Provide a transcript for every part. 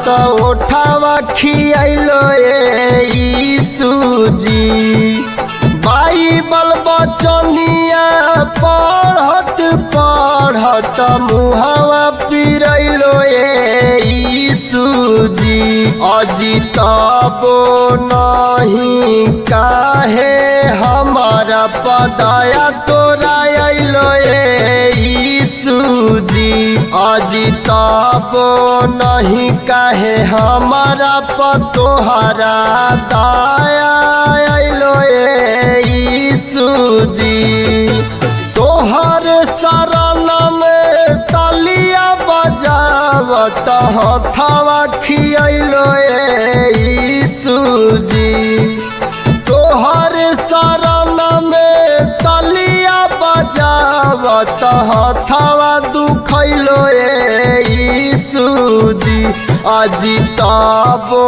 त ओठावा खियाइलो यीशु जी। बाइबल बचनिया पढ़त पढ़त मुहावा पिरैलो यीशु जी। अजी तबो नहीं काहे हमारा पदया तोरा अइलो यीशु जी। अजी तबो नहीं काहे हमारा पतोहरा दया अइलो यीशु जी। तोहर शरण में तालिया बजावत हथवा खियैलो यीशु जी। तोहर शरण में तालिया बजावत हथवा दुखैलो यीशु जी। अजी तबो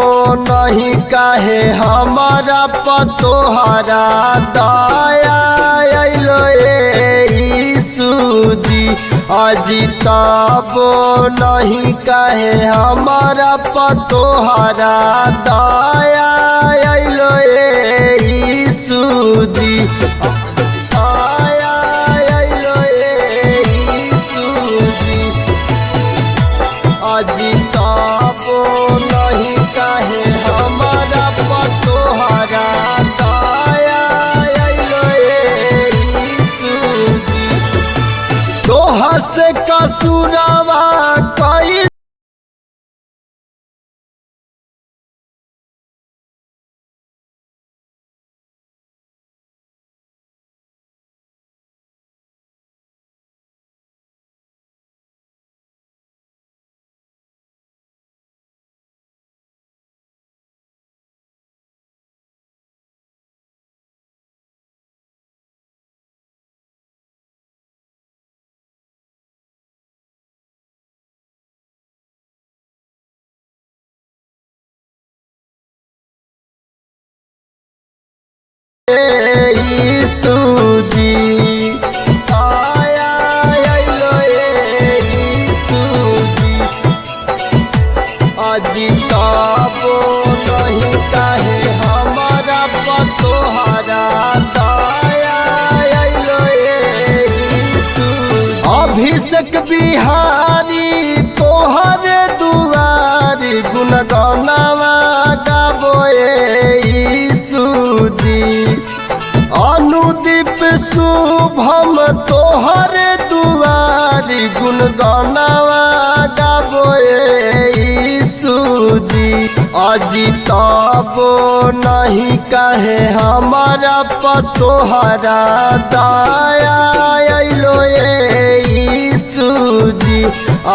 नहीं काहे हमारा पतोहरा दया अइलो यीशु जी। अजिताबो नहीं कहे हमारा पतोहरा दया अइलो यीशु जी अजिताबो नहीं कहे हमारा पतोहरा दया अइलो यीशु जी तोहर से कसुरवा कई यीशु जी आया अइलो यीशु जी अजिताबो नहीं कहे हमारा पतोहरा दया अइलो यीशु अभिषेक बिहारी तोहरे दुआरी गुणगानवा गाबो यीशु जी अनुदीप शुभम तोहरे दुआरी गुणगानवा गाबो यीशु जी अजिताबो नहीं कहे हमारा पतोहरा दया अइलो यीशु जी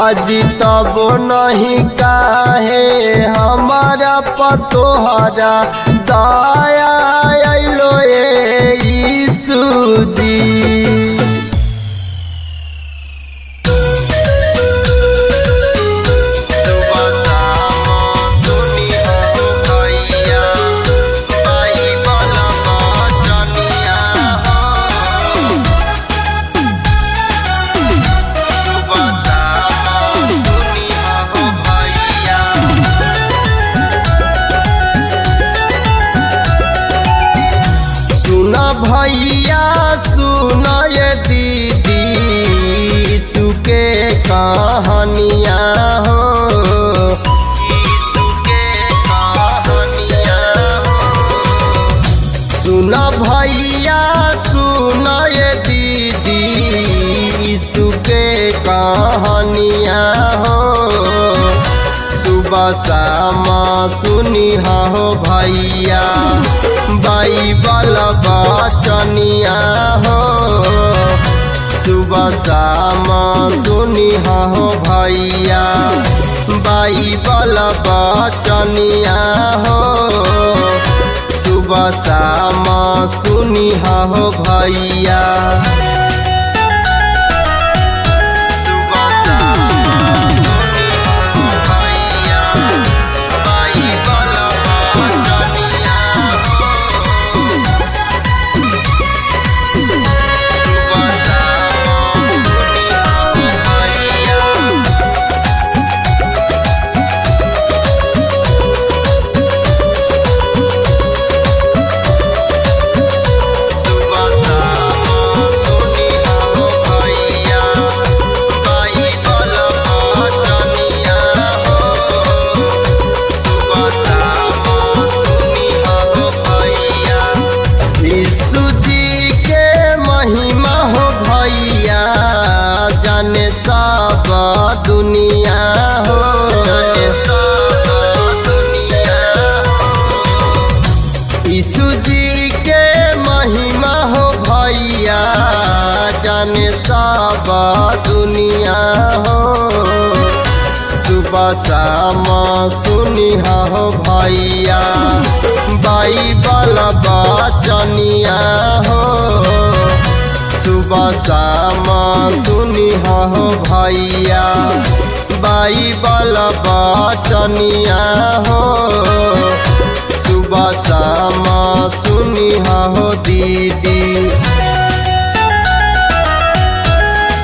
अजिताबो नहीं कहे हमारा पतोहरा दया अइलो यीशु जी भैया सुन ये दीदी यीशु के कहानियाँ हो यीशु के कहानियाँ हो सुन भैया सुन ये दीदी यीशु के कहानियाँ हो सुबह शाम सुनी हो भैया बाइबल बचनिया हो सुबह शाम सुनी हो भैया बाइबल बचनिया हो सुबह शाम सुनी हो भैया दुनिया हो यीशु जी के महिमा हो भैया जाने सब दुनिया हो सुबह शाम सुनी हो भैया बाइबल बचनिया हो सुबह शाम सुनी हो भैया बाइबल बचनिया हो सुबह शाम सुनी हो दीदी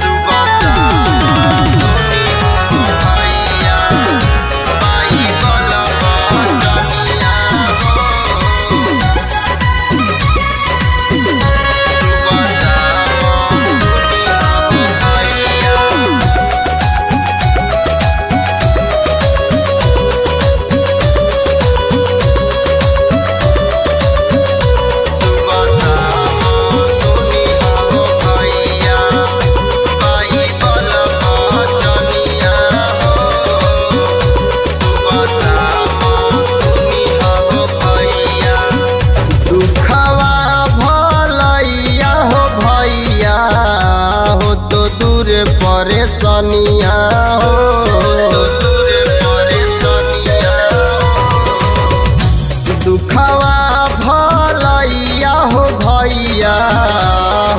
सुबह हो दूर परेशानिया दुखवा भलैया हो भैया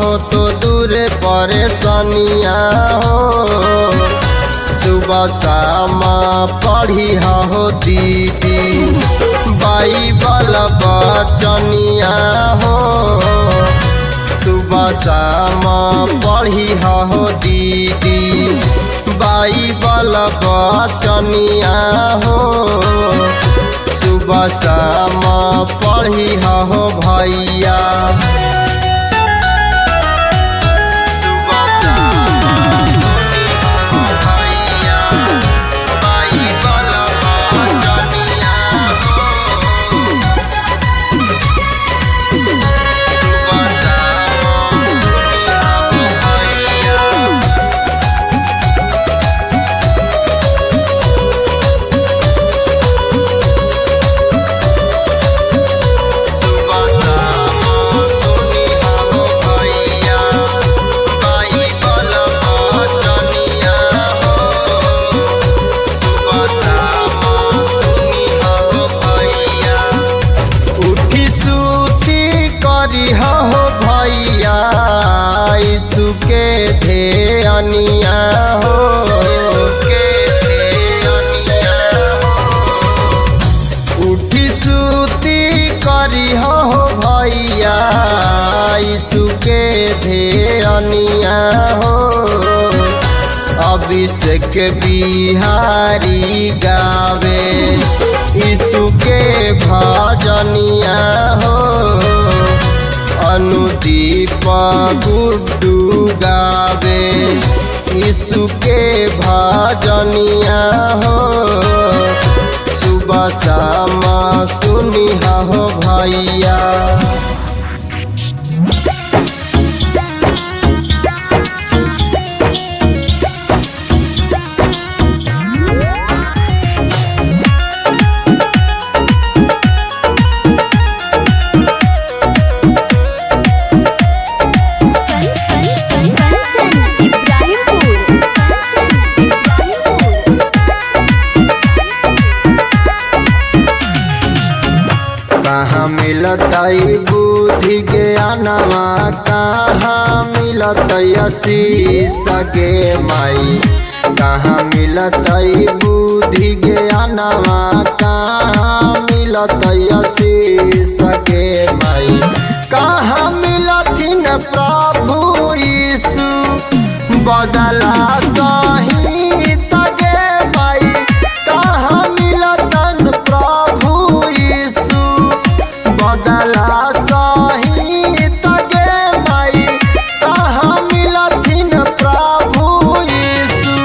हो तो दूर परेशानिया हो सुबह शाम पढ़ी हो दीदी बाइबल बचनिया हो सुबह शाम पढ़ी हो दीदी बाइबल बचनिया हो सुबह शाम पढ़ी हो भैया हो भैया यीशु के ध्यानिया हो उठी सूती करी हो भैया यीशु के ध्यानिया हो अभिषेक बिहारी गावे यीशु के भजनिया हो अनुदीप गुड्डू गावे यीशु के भजनिया हो सुबह शाम सुनी हो भैया कहाँ मिलतई बुद्धि ज्ञानवा कहाँ मिलतई आशीष के माई कहाँ मिलतई बुद्धि ज्ञानवा कहाँ मिलतई आशीष के माई कहाँ मिलथिन प्रभु यीशु बदला सही तगे माई कहाँ मिलतन प्रभु यीशु बदला सही तगे माई कहाँ मिलथिन प्रभु यीशु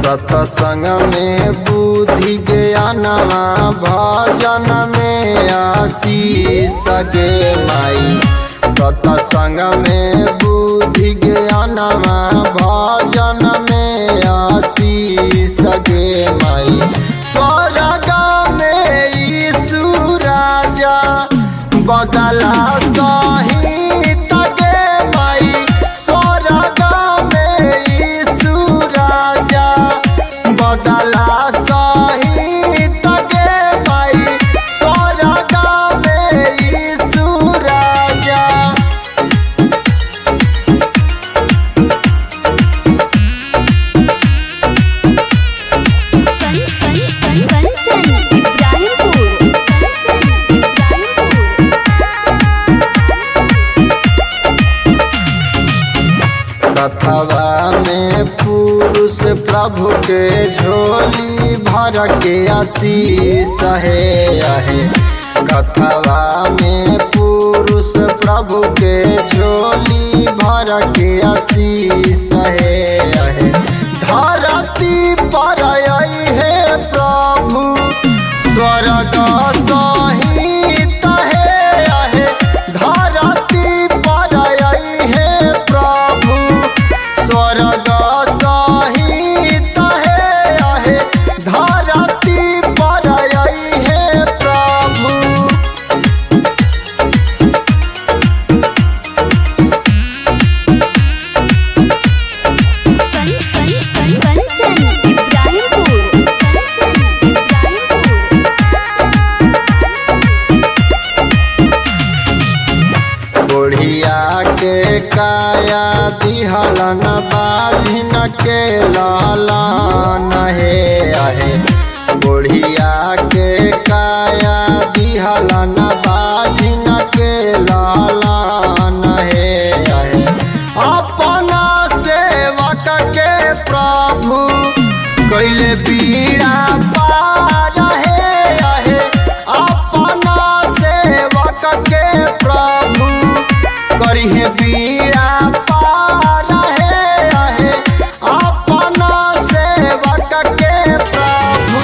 सत्संग में बुद्धि ज्ञानवा भजन में आशीष गे माई सत्संग में बुद्धि ज्ञानवा भजन में आशीष गे माई स्वर्ग में यीशु राजा बदला सही तगे माई स्वर्ग में यीशु राजा बदला सही तगे माई स्वर्ग में यीशु राजा कथवा में पुरुष प्रभु के झोली भर के आशीष है कथवा में पुरुष प्रभु के झोली भर के आशीष है धरती पर आई है प्रभु स्वर्ग सहित है धरती पर आई है प्रभु स्वर्ग सहित है धरती पर आई है प्रभु कंचन आहे बुढ़िया के काया दिहलन बाझिन के लालन हे आहे अपना सेवक के प्रभु कैले बीड़ा पार हे आहे अपना सेवक के प्रभु करिहे बीड़ा पार हे आहे अपना सेवक के प्रभु।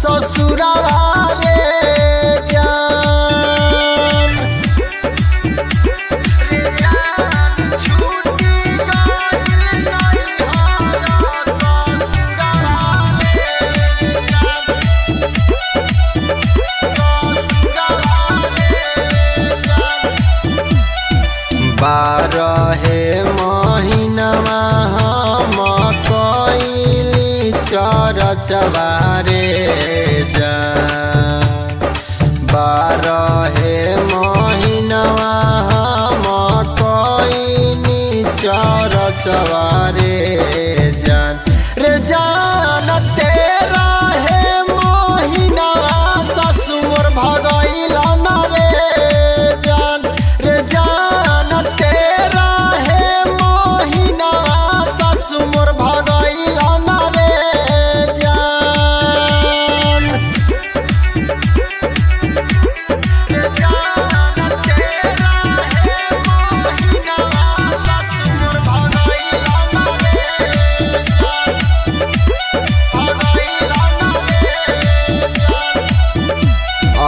ससुरावा रे जान। चवारे जान 12 महीनवा हम कईनी चर चवारे जान रे जान 13 महीनवा ससुर भगैला न रे जान रे जान 13 महीनवा ससुर भगैला न रे जान रे जान 13 महीनवा ससुर भगैला न रे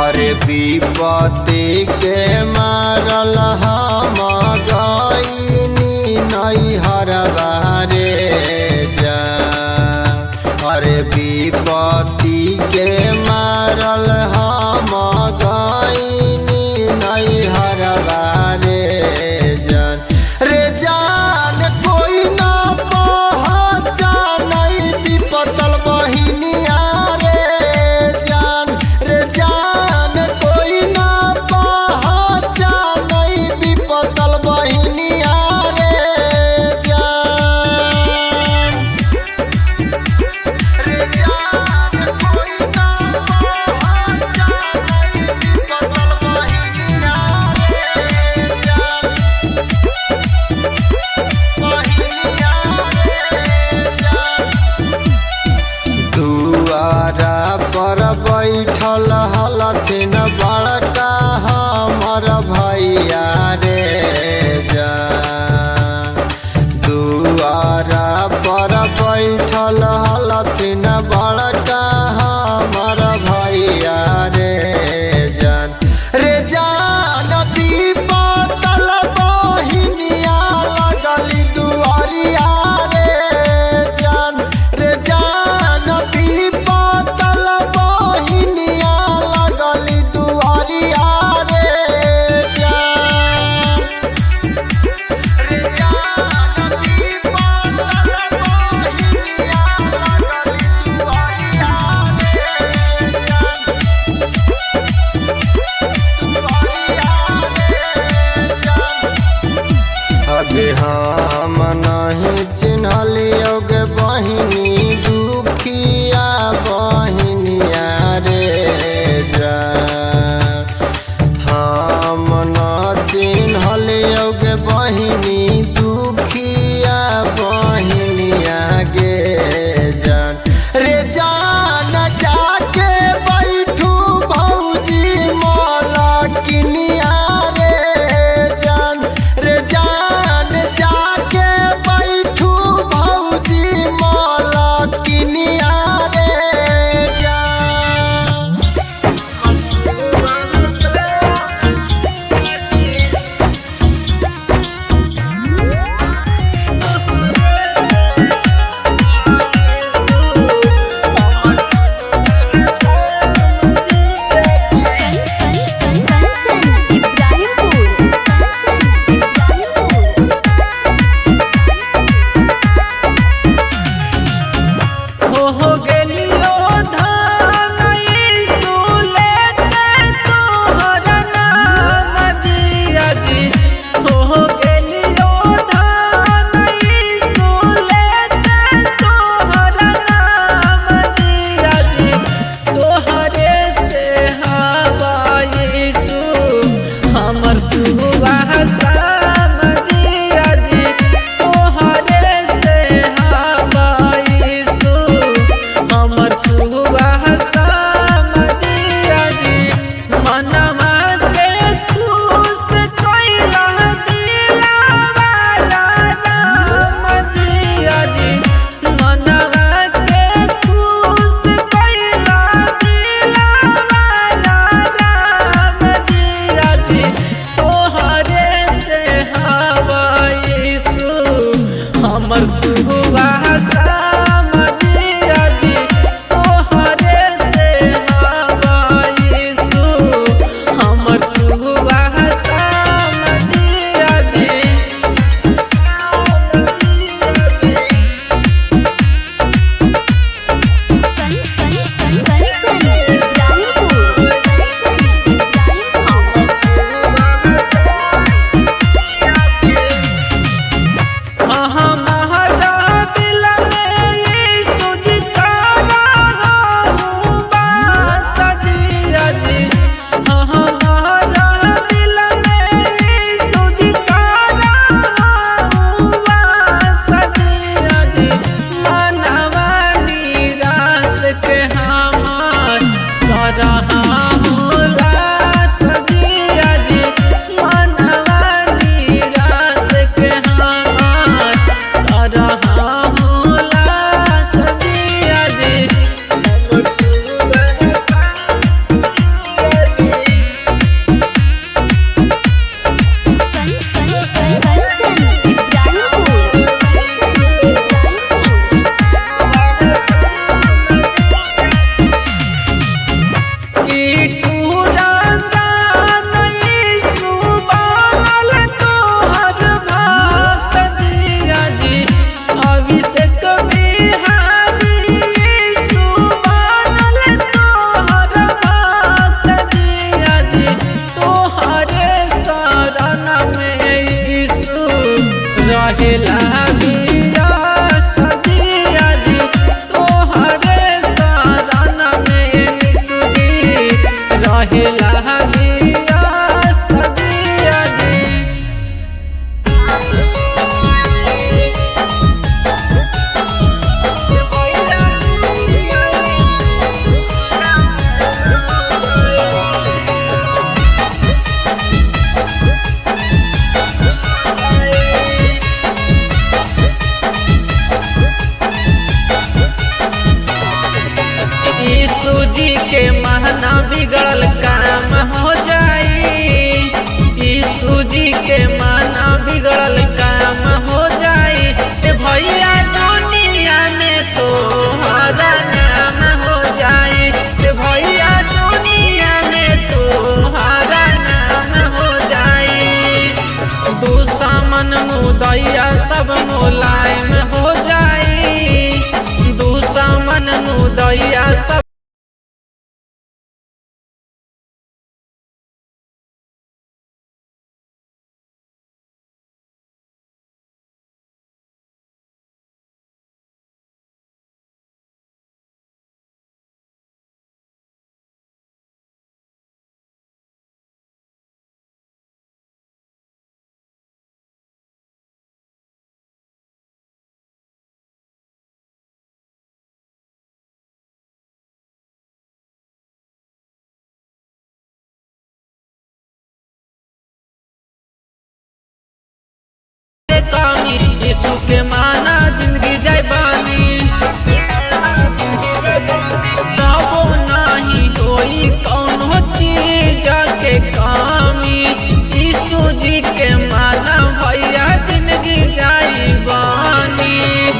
अरे विपत्ति के मारल हम गईनी नैहर बारे जान अरे विपत्ति के मारल हम गईनी नैहर बारे जान रे जान कोई ना पहचान विपतल बहिनिया रे जान रे जान कोई ना पहचान विपतल बहिनिया रे जान रे जान कोई ना पहचान विपतल बहिनिया रे जान बहिनिया रे जान दुआरा पर बैठल हलथिन बड़का हमर भैया रे जान दुआरा पर बैठल हलथिन बड़का हमर भैया रे जान रे जान विपतल बहिनिया लगली दुआरिया रे जान रे जान विपतल बहिनिया लगली दुआरिया रे जान रे जान विपतल बहिनिया लगली दुआरिया रे बिगड़ल काम हो जाई। यीशु जी के माना बिगड़ल काम हो जाई। ए भैया दुनिया में तो हरा नाम हो जाई। ए भैया दुनिया में तो हरा नाम हो जाई। दुश्मन मुदैया सब मुलायम हो जाई। दुश्मन मुदैया सब कमी। यीशु के माना जिंदगी जाय बानी। तबो नहीं होई कौनो चीज के कमी। यीशु जी के माना भैया जिंदगी जाई बानी।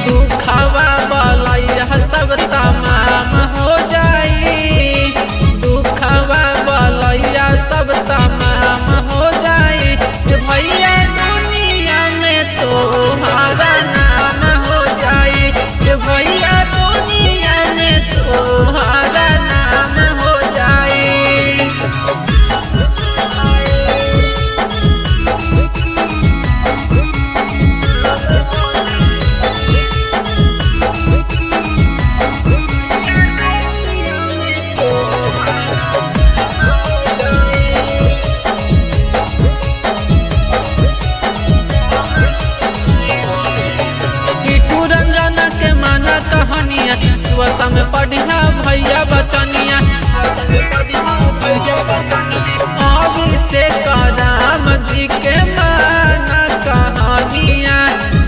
दुखवा बलैया सब तमाम हो जाई। दुखवा बलैया सब तमाम हो जाई। भैया दुनिया में तो हरा नाम हो जाई। भैया दुनिया में तो हरा नाम हो जाई। कहानिया सुबह में पढ़िया भैया बचनिया। अभिषेक राम जी के माना कहानिया।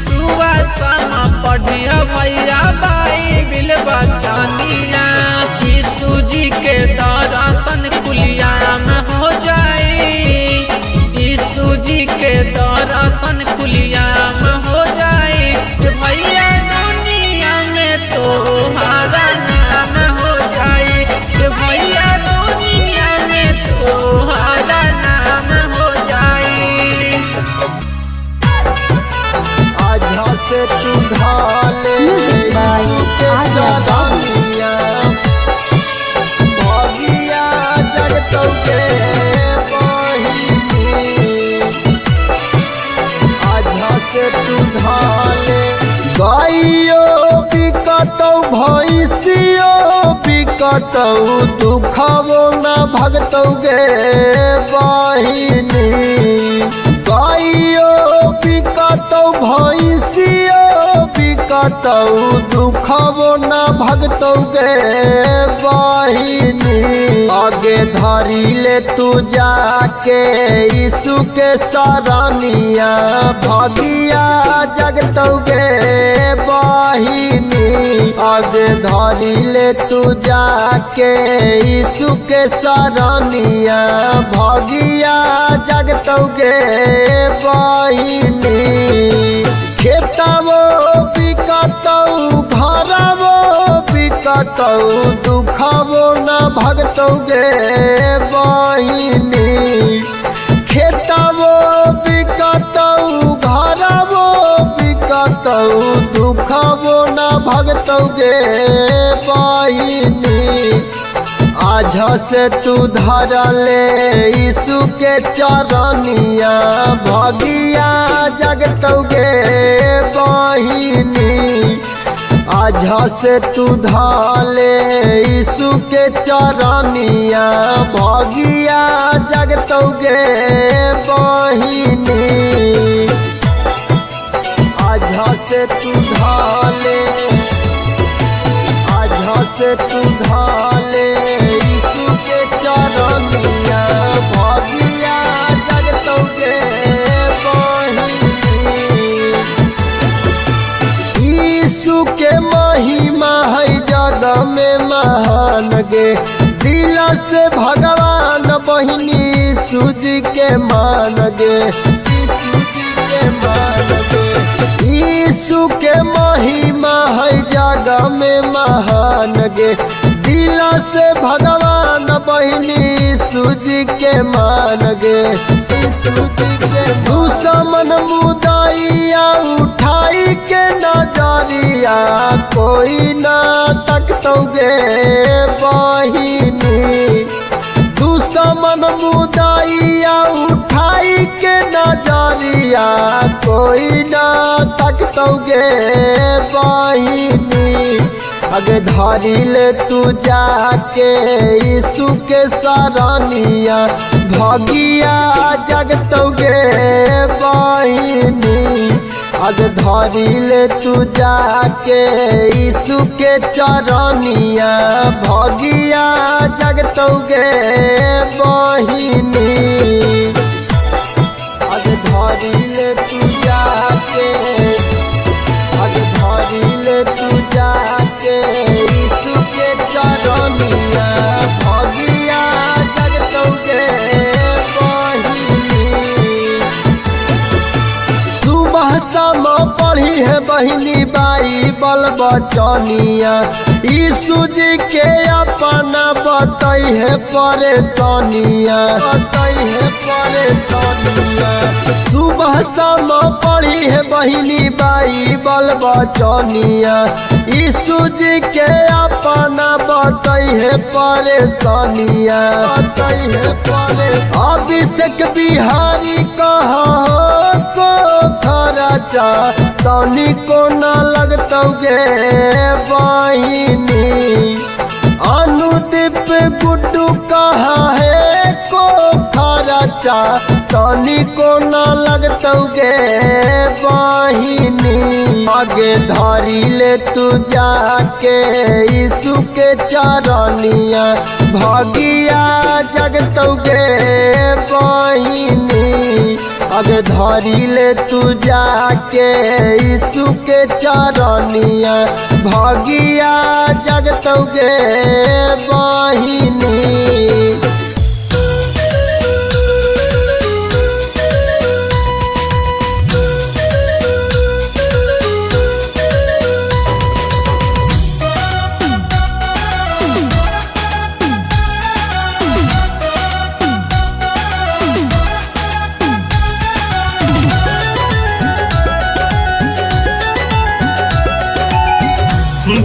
सुबह में पढ़िया भैया बाइबिल बचनिया। यीशु जी के दर्शन खुलियाम हो जाई। यीशु जी के दर्शन खुलियाम हो जाई। भैया तो हरा नाम हो जाई। भैया दुनिया में तो हरा नाम हो जाई। आजा से तू ढाले भगिया जगतौ के बहिनी। आजा से तू ढाले गाइयो बिकतौ भैंसियो बिकतौ दुखवो न भगतौ गे बहिनी। गाइयो बिकतौ भैंसियो बिकतौ दुखवो न भगतौ गे बहिनी। आगे धरी ले तू जाके यीशु के सरनिया। भगिया जगतौ गे बहिनी। आगे धरी ले तू जाके यीशु के सरनिया। भगिया जगतौ गे बहिनी। खेतवो बिकतौ घरवो बिकतौ दुखवो न भगतौ गे बहिनी। खेतवो बिकतौ घरवो बिकतौ दुखवो न भगतौ गे बहिनी। आजा से तू धरले यीशु के चरनिया। भगिया जगतौ गे बहिनी। आजा से तू धाले यीशु के चरनिया। भगिया जगतौ गे बहिनी। आजा से तू धाले आजा से तू धाले यीशु के चरनिया। भगिया जगतौ गे बहिनी। यीशु के महिमा है जग में महान गे। दिल से भगवान बहिनी सूजी के मान गे, सूजी के मान गे। यीशु के महिमा है जग में महान गे, दिल से भगवान बहिनी सूजी के मान गे। दुश्मन मुदाइया उठाई के नजरिया कोई ना तकतोगे बहिनी, दुश्मन मुदाइया उठाई के नजरिया कोई ना तकतोगे बहिनी। अगे धारी ले तू जाके यीशु के सरानिया भगिया जगतोगे बहिनी। अगे धारी ले तू जाके यीशु के चरनिया भगिया जगतोगे बहिनी। अगे धारी ले तू जाके, अगे धारी ले तू जाके यीशु के चरनिया भगिया जगतोगे बहिनी। सुबह शाम पढ़ी है बहिनी बाइबल बचनिया, यीशु जी के अपना बताई है परेशानिया, बताई है परेशानिया। सुबह शाम पढ़ी है बहिनी बाइबल बचनिया, यीशु जी के अपना बताई है परेशानिया, बताई है परेशानिया। अभिषेक बिहारी कहा को खर्चा तनी को ना लगतोगे बहिनी। अनुदीप गुड्डू कहा है को खर्चा तनी को ना लगतोगे बहिनी। आगे धारी ले तू जाके यीशु के चरनिया भगिया जगतोगे बहिनी। आगे धारी ले तू जाके यीशु के चरनिया भगिया जगतोगे बहिनी।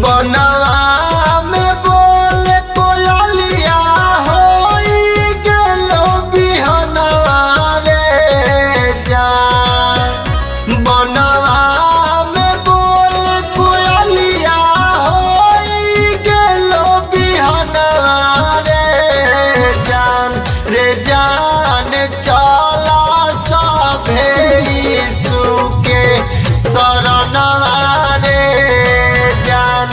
बनवा में बोले कोयलिया होई गेलो बिहनवा रे जान। बनवा में बोले कोयलिया होई गेलो बिहनवा रे जान। रे जान चला सभे यीशु के शरणवा रे जान।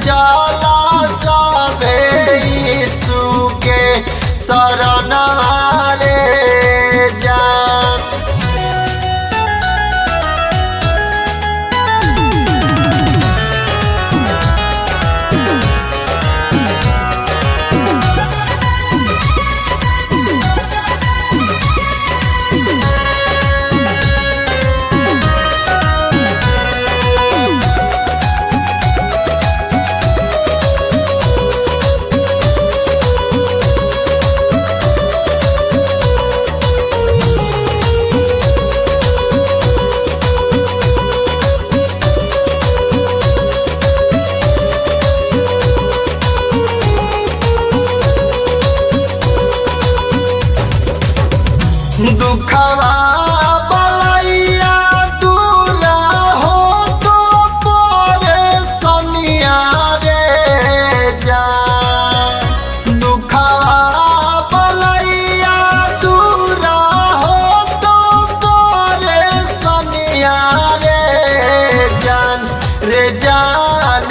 चला सभे यीशु के शरणवा रे जान। दुखवा बलैया दूरा हो तो परेशानिया रे जान। दुखवा बलैया दूरा हो तो परेशानिया रे जान। रे जान